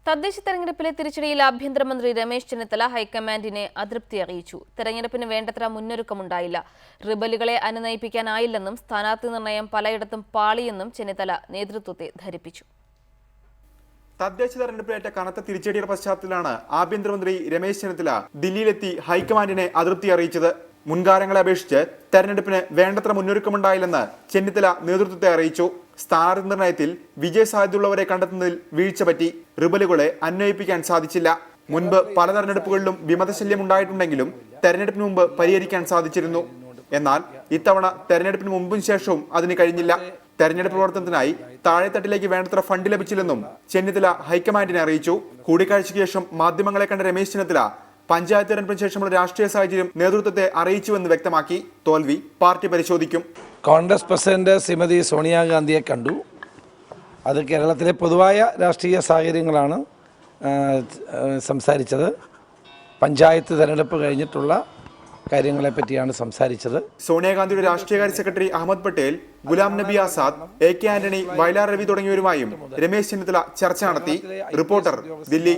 തദ്ദേശ തെരഞ്ഞെടുപ്പിലെ തിരിച്ചടിയിൽ ആഭ്യന്തരമന്ത്രി രമേശ് ചെന്നിത്തല ഹൈക്കമാൻഡിനെ അതൃപ്തി അറിയിച്ചു. തെരഞ്ഞെടുപ്പിന് വേണ്ടത്ര മുന്നൊരുക്കമുണ്ടായില്ല. റിബലുകളെ അനുനയിപ്പിക്കാനായില്ലെന്നും സ്ഥാനാർത്ഥി നിർണയം പലയിടത്തും പാളിയെന്നും ചെന്നിത്തല നേതൃത്വത്തെ ധരിപ്പിച്ചു. തദ്ദേശ തെരഞ്ഞെടുപ്പിലേറ്റ കനത്ത തിരിച്ചടിയുടെ പശ്ചാത്തലത്തിലാണ് ആഭ്യന്തരമന്ത്രി രമേശ് ചെന്നിത്തല ദില്ലിയിലെത്തി ഹൈക്കമാൻഡിനെ അതൃപ്തി അറിയിച്ചത്. മുൻകാലങ്ങളെ അപേക്ഷിച്ച് തെരഞ്ഞെടുപ്പിന് വേണ്ടത്ര മുന്നൊരുക്കമുണ്ടായില്ലെന്ന് ചെന്നിത്തല നേതൃത്വത്തെ അറിയിച്ചു. സ്ഥാനാർത്ഥി നിർണയത്തിൽ വിജയസാധ്യതയുള്ളവരെ കണ്ടെത്തുന്നതിൽ വീഴ്ച പറ്റി. റിബലുകളെ അന്വയിപ്പിക്കാൻ സാധിച്ചില്ല. മുൻപ് പല തെരഞ്ഞെടുപ്പുകളിലും വിമതശല്യം ഉണ്ടായിട്ടുണ്ടെങ്കിലും തെരഞ്ഞെടുപ്പിന് മുമ്പ് പരിഹരിക്കാൻ സാധിച്ചിരുന്നു. എന്നാൽ ഇത്തവണ തെരഞ്ഞെടുപ്പിന് മുമ്പും ശേഷവും അതിന് കഴിഞ്ഞില്ല. തെരഞ്ഞെടുപ്പ് പ്രവർത്തനത്തിനായി താഴെത്തട്ടിലേക്ക് വേണ്ടത്ര ഫണ്ട് ലഭിച്ചില്ലെന്നും ചെന്നിത്തല ഹൈക്കമാൻഡിനെ അറിയിച്ചു. കൂടിക്കാഴ്ചയ്ക്ക് ശേഷം മാധ്യമങ്ങളെ കണ്ട രമേശ് ചെന്നിത്തല പഞ്ചായത്ത് തെരഞ്ഞെടുപ്പിന് ശേഷമുള്ള രാഷ്ട്രീയ സാഹചര്യം നേതൃത്വത്തെ അറിയിച്ചുവെന്ന് വ്യക്തമാക്കി. തോൽവി പാർട്ടി പരിശോധിക്കും. കോൺഗ്രസ് പ്രസിഡന്റ് ശ്രീമതി സോണിയാഗാന്ധിയെ കണ്ടു. അത് കേരളത്തിലെ പൊതുവായ രാഷ്ട്രീയ സാഹചര്യങ്ങളാണ് സംസാരിച്ചത്. പഞ്ചായത്ത് തെരഞ്ഞെടുപ്പ് കഴിഞ്ഞിട്ടുള്ള കാര്യങ്ങളെ പറ്റിയാണ് സംസാരിച്ചത്. സോണിയാഗാന്ധിയുടെ രാഷ്ട്രീയകാര്യ സെക്രട്ടറി അഹമ്മദ് പട്ടേൽ, ഗുലാം നബി ആസാദ്, AK ആന്റണി, വയലാർ രവി തുടങ്ങിയവരുമായും രമേശ് ചെന്നിത്തല ചർച്ച നടത്തി. റിപ്പോർട്ടർ, ദില്ലി.